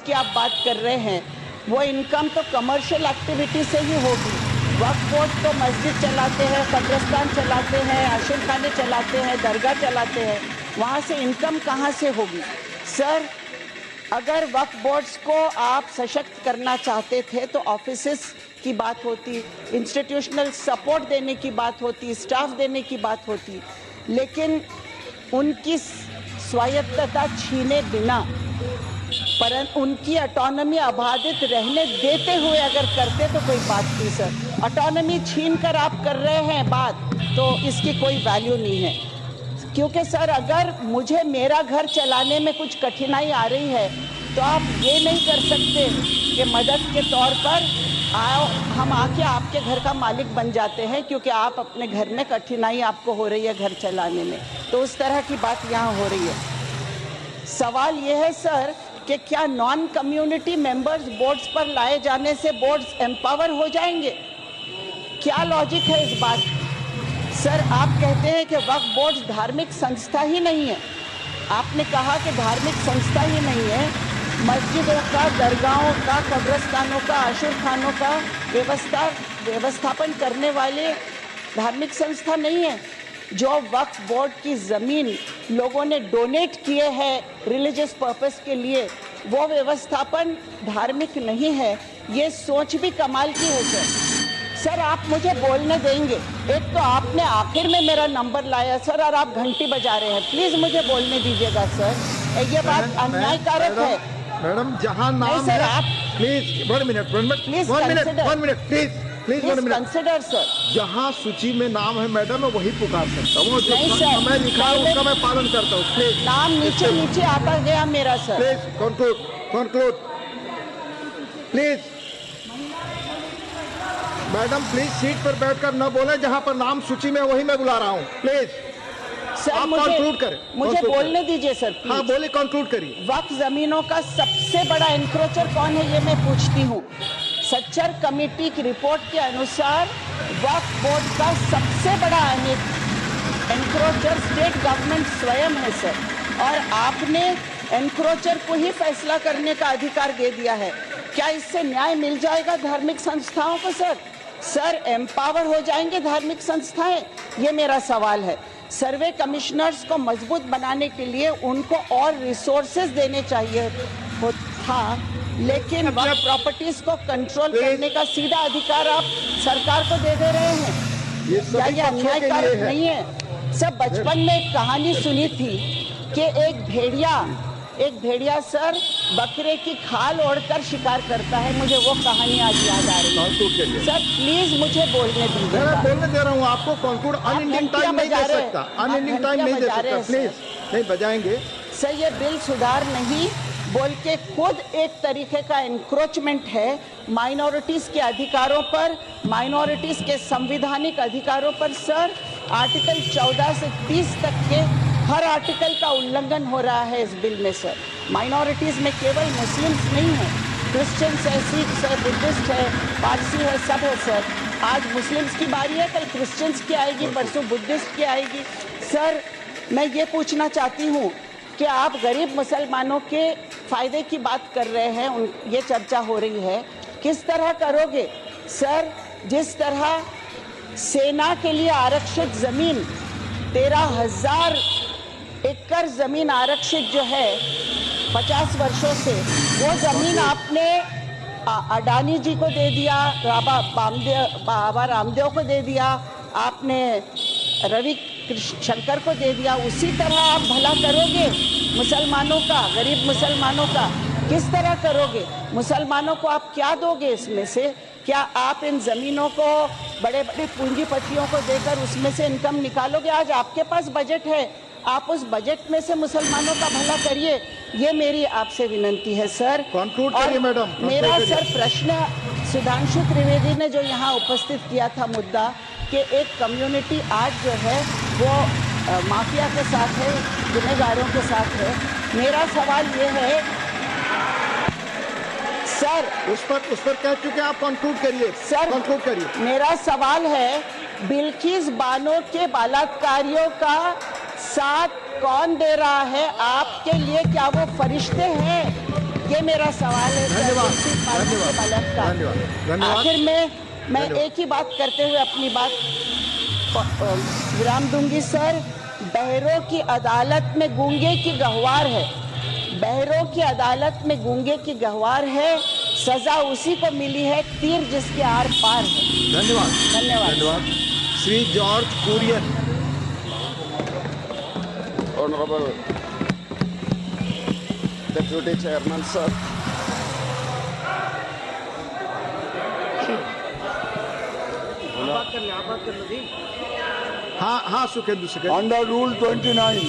की आप बात कर रहे हैं, वो इनकम तो कमर्शियल एक्टिविटी से ही होगी। वक्फ बोर्ड तो मस्जिद चलाते हैं, कब्रिस्तान चलाते हैं, आशिर खाने चलाते हैं, दरगाह चलाते हैं, वहाँ से इनकम कहाँ से होगी? सर, अगर वक्फ बोर्ड्स को आप सशक्त करना चाहते थे तो ऑफिसेस की बात होती, इंस्टीट्यूशनल सपोर्ट देने की बात होती, स्टाफ देने की बात होती, लेकिन उनकी स्वायत्तता छीने बिना, परंतु उनकी ऑटोनॉमी अबाधित रहने देते हुए अगर करते तो कोई बात थी सर। ऑटोनॉमी छीन कर आप कर रहे हैं बात, तो इसकी कोई वैल्यू नहीं है। क्योंकि सर, अगर मुझे मेरा घर चलाने में कुछ कठिनाई आ रही है तो आप ये नहीं कर सकते कि मदद के तौर पर आओ हम आके आपके घर का मालिक बन जाते हैं, क्योंकि आप अपने घर में कठिनाई आपको हो रही है घर चलाने में। तो उस तरह की बात यहाँ हो रही है। सवाल ये है सर कि क्या नॉन कम्युनिटी मेंबर्स बोर्ड्स पर लाए जाने से बोर्ड्स एम्पावर हो जाएंगे? क्या लॉजिक है इस बात? सर, आप कहते हैं कि वक्फ बोर्ड धार्मिक संस्था ही नहीं है। आपने कहा कि धार्मिक संस्था ही नहीं है, मस्जिदों का, दरगाहों का, कब्रिस्तानों का, आशिर खानों का व्यवस्थापन करने वाले धार्मिक संस्था नहीं है। जो वक्फ बोर्ड की ज़मीन लोगों ने डोनेट किए हैं रिलीजियस पर्पस के लिए, वो व्यवस्थापन धार्मिक नहीं है। ये सोच भी कमाल की है सर। सर, आप मुझे बोलने देंगे? एक तो आपने आखिर में मेरा नंबर लाया सर, और आप घंटी बजा रहे हैं। प्लीज मुझे बोलने दीजिएगा सर, ये बात अन्यायकारक है। मैडम, जहां नाम सर, है, आप please 1 minute please 1 minute consider sir. जहां सूची में नाम है मैडम, मैं वही पुकार सकता हूँ। जो समय लिखा है उसका मैं पालन करता हूँ। प्लीज, नाम नीचे नीचे आता गया मेरा sir. Please conclude please. Madam, please seat पर बैठकर न बोले, जहां पर नाम सूची में वही मैं बुला रहा हूँ। प्लीज सर, आप कंक्लूड करें। मुझे बोलने दीजिए सर। हाँ, बोलिए, कंक्लूड करिए। वक्फ जमीनों का सबसे बड़ा एनक्रोचर कौन है, ये मैं पूछती हूँ। सच्चर कमेटी की रिपोर्ट के अनुसार वक्फ बोर्ड का सबसे बड़ा एनक्रोचर स्टेट गवर्नमेंट स्वयं है सर, और आपने एनक्रोचर को ही फैसला करने का अधिकार दे दिया है। क्या इससे न्याय मिल जाएगा धार्मिक संस्थाओं को सर? सर, एम्पावर हो जाएंगे धार्मिक संस्थाएं? ये मेरा सवाल है। सर्वे कमिश्नर्स को मजबूत बनाने के लिए उनको और रिसोर्सेज देने चाहिए था, लेकिन वक्फ प्रॉपर्टीज को कंट्रोल करने का सीधा अधिकार आप सरकार को दे रहे हैं। क्या ये अन्यायकारक नहीं है? सब बचपन में एक कहानी सुनी थी कि एक भेड़िया सर बकरे की खाल ओढ़कर शिकार करता है। मुझे वो कहानी आज याद आ रही है। सर, प्लीज मुझे बोलने दीजिए। मैं बोलने दे रहा हूँ आपको। कंक्लूड अनएंडिंग टाइम नहीं दे सकता, अनएंडिंग टाइम नहीं दे सकता। प्लीज नहीं बजाएंगे सर। ये बिल सुधार नहीं बोल के खुद एक तरीके का एनक्रोचमेंट है माइनॉरिटीज के अधिकारों पर, माइनॉरिटीज के संवैधानिक अधिकारों पर। सर, आर्टिकल 14 से 30 तक के हर आर्टिकल का उल्लंघन हो रहा है इस बिल में सर। माइनॉरिटीज में केवल मुस्लिम्स नहीं है, क्रिश्चियंस है, सिख्स है, बुद्धिस्ट है, पारसी है, सब है सर। आज मुस्लिम्स की बारी है, कल क्रिश्चियंस की आएगी, परसों बुद्धिस्ट की आएगी। सर, मैं ये पूछना चाहती हूँ कि आप गरीब मुसलमानों के फायदे की बात कर रहे हैं, ये चर्चा हो रही है, किस तरह करोगे सर? जिस तरह सेना के लिए आरक्षित जमीन 13,000 एकड़ जमीन आरक्षित जो है 50 वर्षों से, वो जमीन आपने अडानी जी को दे दिया, बाबा रामदेव को दे दिया, आपने रवि शंकर को दे दिया। उसी तरह आप भला करोगे मुसलमानों का, गरीब मुसलमानों का? किस तरह करोगे? मुसलमानों को आप क्या दोगे इसमें से? क्या आप इन जमीनों को बड़े बड़े पूंजीपतियों को देकर उसमें से इनकम निकालोगे? आज आपके पास बजट है, आप उस बजट में से मुसलमानों का भला करिए। ये मेरी आपसे विनंती है सर। कंक्लूड करिए मैडम। मेरा सर प्रश्न सुधांशु त्रिवेदी ने जो यहाँ उपस्थित किया था मुद्दा कि एक कम्युनिटी आज जो है वो माफिया के साथ है, गुनहगारों के साथ है। मेरा सवाल ये है सर, उस पर कह चुके आप, कंक्लूड करिए सर, कंक्लूड करिए। मेरा सवाल है, बिल्किस बानो के बलात्कारियों का साथ कौन दे रहा है आपके लिए? क्या वो फरिश्ते हैं? ये मेरा सवाल है। धन्यवाद, धन्यवाद। आखिर में मैं एक ही बात करते हुए अपनी बात विराम दूंगी। सर, बहरों की अदालत में गूंगे की गहवार है, बहरों की अदालत में गूंगे की गहवार है, सजा उसी को मिली है तीर जिसके आर पार है। धन्यवाद, धन्यवाद, धन्यवाद। Shri George Kurian. Honorable Deputy Chairman, sir. हाँ हाँ, सुखेंदु Under Rule 29,